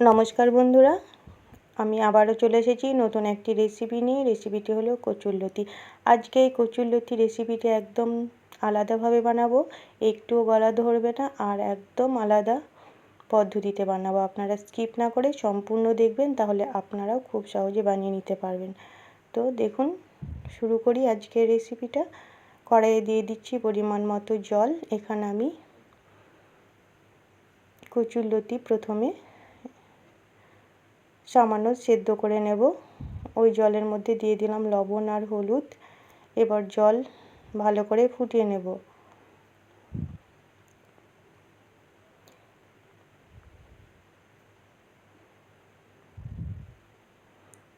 নমস্কার বন্ধুরা, আমি আবারও চলে এসেছি নতুন একটি রেসিপি নিয়ে। রেসিপিটি হলো কচুরলতি। আজকে এই কচুরলতি রেসিপিটি একদম আলাদাভাবে বানাবো, একটুও গলা ধরবে না আর একদম আলাদা পদ্ধতিতে বানাবো। আপনারা স্কিপ না করে সম্পূর্ণ দেখবেন, তাহলে আপনারাও খুব সহজে বানিয়ে নিতে পারবেন। তো দেখুন, শুরু করি আজকের রেসিপিটা। কড়াইয়ে দিয়ে দিচ্ছি পরিমাণ মতো জল। এখানে আমি কচুরলতি প্রথমে সামান্য সেদ্ধ করে নেব। ওই জলের মধ্যে দিয়ে দিলাম লবণ আর হলুদ। এবার জল ভালো করে ফুটিয়ে নেব।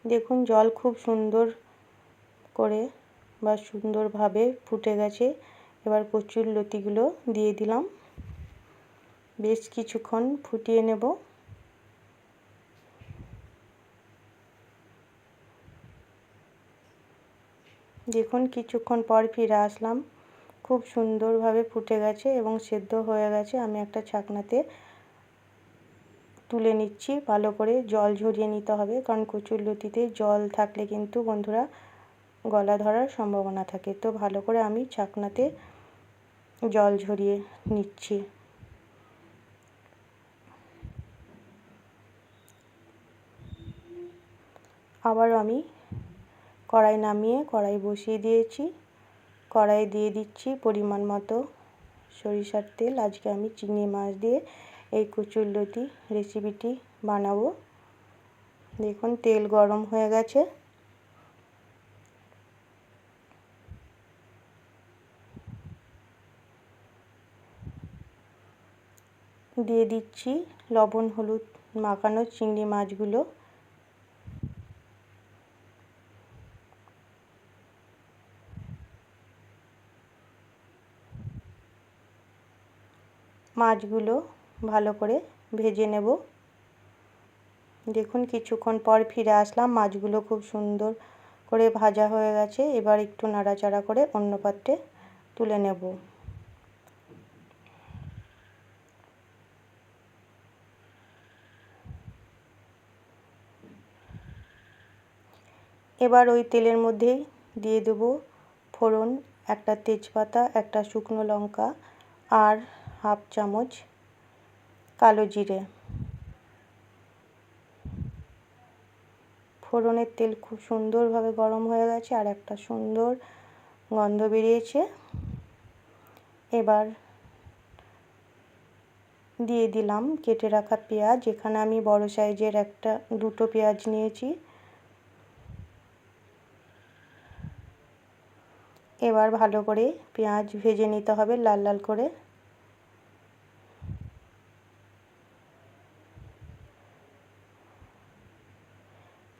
দেখুন, জল খুব সুন্দর করে বা সুন্দরভাবে ফুটে গেছে। এবার কচুরলতিগুলো দিয়ে দিলাম, বেশ কিছুক্ষণ ফুটিয়ে নেব। দেখুন, কিছুক্ষণ পর ফিরে আসলাম। খুব সুন্দরভাবে ফুটে গেছে এবং সেদ্ধ হয়ে গেছে। আমি একটা ছাঁকনাতে তুলে নিচ্ছি। ভালো করে জল ঝরিয়ে নিতে হবে, কারণ কচুরলতিতে জল থাকলে কিন্তু বন্ধুরা গলা ধরার সম্ভাবনা থাকে। তো ভালো করে আমি ছাঁকনাতে জল ঝরিয়ে নিচ্ছি। আবার আমি কড়াই নামিয়ে কড়াই বসিয়ে দিয়েছি। কড়াইয়ে দিয়ে দিচ্ছি পরিমাণ মতো সরিষার তেল। আজকে আমি চিংড়ি মাছ দিয়ে এই কচুরলতি রেসিপিটি বানাবো। দেখুন, তেল গরম হয়ে গেছে। দিয়ে দিচ্ছি লবণ হলুদ মাখানো চিংড়ি মাছগুলো। মাছগুলো ভালো করে ভেজে নেব। দেখুন, কিছুক্ষণ পর ফিরে আসলাম। মাছগুলো খুব সুন্দর করে ভাজা হয়ে গেছে। এবার একটু নাড়াচাড়া করে অন্য পাত্রে তুলে নেব। এবার ওই তেলের মধ্যেই দিয়ে দেব ফোড়ন, একটা তেজপাতা, একটা শুকনো লঙ্কা আর হাফ চামচ কালো জিরে। ফোড়নের তেল খুব সুন্দরভাবে গরম হয়ে গেছে আর একটা সুন্দর গন্ধ বেরিয়েছে। এবার দিয়ে দিলাম কেটে রাখা পেঁয়াজ। এখানে আমি বড় সাইজের দুটো পেঁয়াজ নিয়েছি। এবার ভালো করে পেঁয়াজ ভেজে নিতে হবে লাল লাল করে।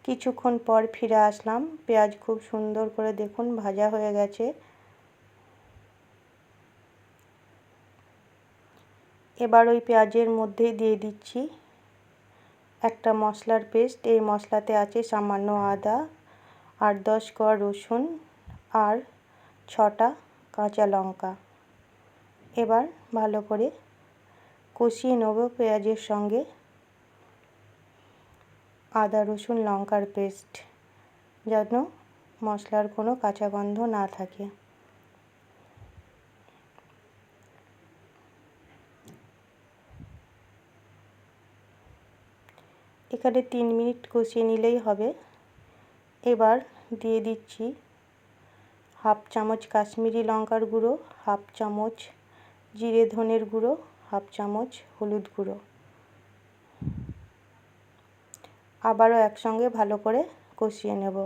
কিছুক্ষণ পর ফিরে আসলাম। পেঁয়াজ খুব সুন্দর করে দেখুন ভাজা হয়ে গেছে। এবার ওই পেঁয়াজের মধ্যে দিয়ে দিচ্ছি একটা মশলার পেস্ট। এই মশলাতে আছে সামান্য আদা, 8-10 কোয়া রসুন আর 6টা কাঁচা লঙ্কা। এবার ভালো করে কষিয়ে নেব পেঁয়াজের সঙ্গে আদা রসুন লঙ্কার পেস্ট, যেন মশলার কোনো কাঁচা গন্ধ না থাকে। এখানে 3 মিনিট কষিয়ে নিলেই হবে। এবার দিয়ে দিচ্ছি হাফ চামচ কাশ্মীরি লঙ্কার গুঁড়ো, হাফ চামচ জিরে ধনের গুঁড়ো, হাফ চামচ হলুদ গুঁড়ো। আবারও একসঙ্গে ভালো করে কষিয়ে নেব।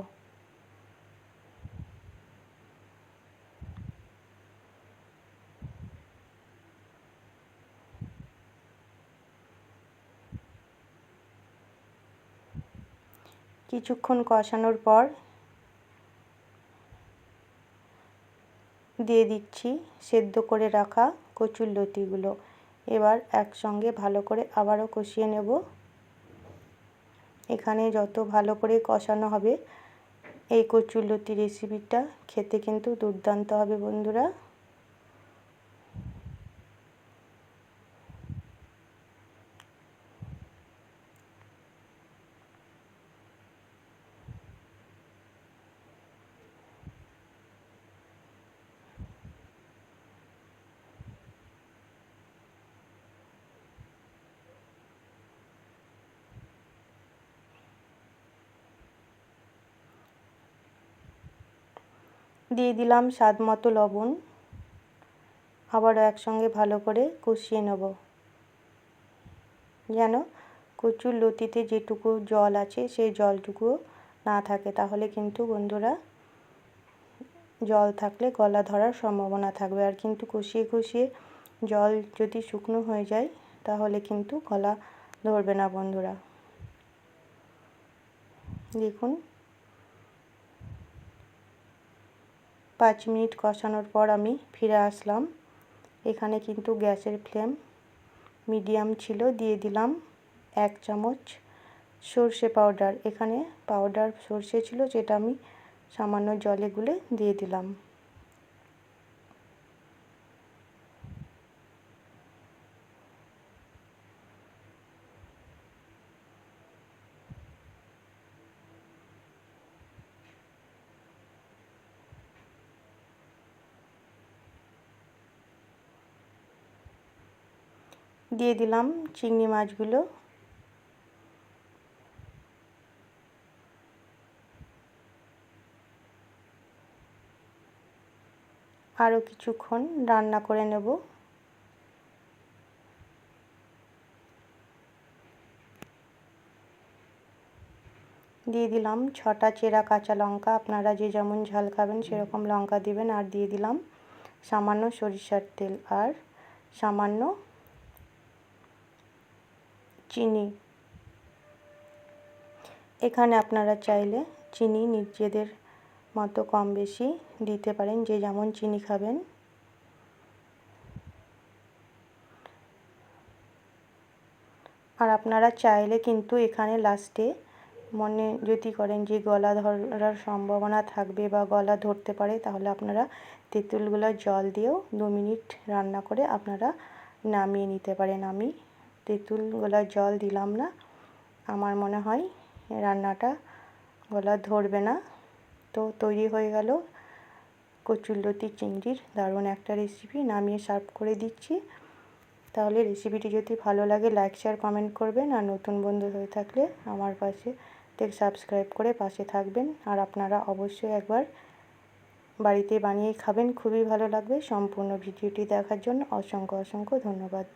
কিছুক্ষণ কষানোর পর দিয়ে দিচ্ছি সেদ্ধ করে রাখা কচুরলতিগুলো। এবার একসঙ্গে ভালো করে আবারও কষিয়ে নেব। এখানে যত ভালো করে কষানো হবে এই কচুরলতি রেসিপিটা খেতে কিন্তু দুর্দান্ত হবে বন্ধুরা। দিয়ে দিলাম স্বাদ মতো লবণ। আবারও একসঙ্গে ভালো করে কষিয়ে নেব, যেন কচুর লতিতে যেটুকু জল আছে সেই জলটুকুও না থাকে, তাহলে কিন্তু বন্ধুরা জল থাকলে গলা ধরার সম্ভাবনা থাকবে। আর কিন্তু কষিয়ে কষিয়ে জল যদি শুকনো হয়ে যায় তাহলে কিন্তু গলা ধরবে না বন্ধুরা। দেখুন 5 মিনিট কষানোর পর আমি ফিরে আসলাম। এখানে কিন্তু গ্যাসের ফ্লেম মিডিয়াম ছিল। দিয়ে দিলাম 1 চামচ সর্ষে পাউডার। এখানে পাউডার সর্ষে ছিল, যেটা আমি সামান্য জলে গুলে দিয়ে দিলাম। দিয়ে দিলাম চিংড়ি মাছগুলো। আরও কিছুক্ষণ রান্না করে নেব। দিয়ে দিলাম 6টা চেরা কাঁচা লঙ্কা। আপনারা যে যেমন ঝাল খাবেন সেরকম লঙ্কা দিবেন। আর দিয়ে দিলাম সামান্য সরিষার তেল আর সামান্য চিনি। এখানে আপনারা চাইলে চিনি নিজেদের মতো কম বেশি দিতে পারেন, যে যেমন চিনি খাবেন। আর আপনারা চাইলে কিন্তু এখানে লাস্টে মনে যদি করেন যে গলা ধরার সম্ভাবনা থাকবে বা গলা ধরতে পারে, তাহলে আপনারা তেঁতুলগুলোর জল দিয়েও 2 মিনিট রান্না করে আপনারা নামিয়ে নিতে পারেন। আমি তেঁতুলগুলোর জল দিলাম না, আমার মনে হয় রান্নাটা গলা ধরবে না। তো তৈরি হয়ে গেল কচুরলতি চিংড়ির দারুণ একটা রেসিপি। নামিয়ে সার্ভ করে দিচ্ছি। তাহলে রেসিপিটি যদি ভালো লাগে লাইক শেয়ার কমেন্ট করবেন। আর নতুন বন্ধু হয়ে থাকলে আমার পাশে সাবস্ক্রাইব করে পাশে থাকবেন। আর আপনারা অবশ্যই একবার বাড়িতে বানিয়ে খাবেন, খুবই ভালো লাগবে। সম্পূর্ণ ভিডিওটি দেখার জন্য অসংখ্য ধন্যবাদ।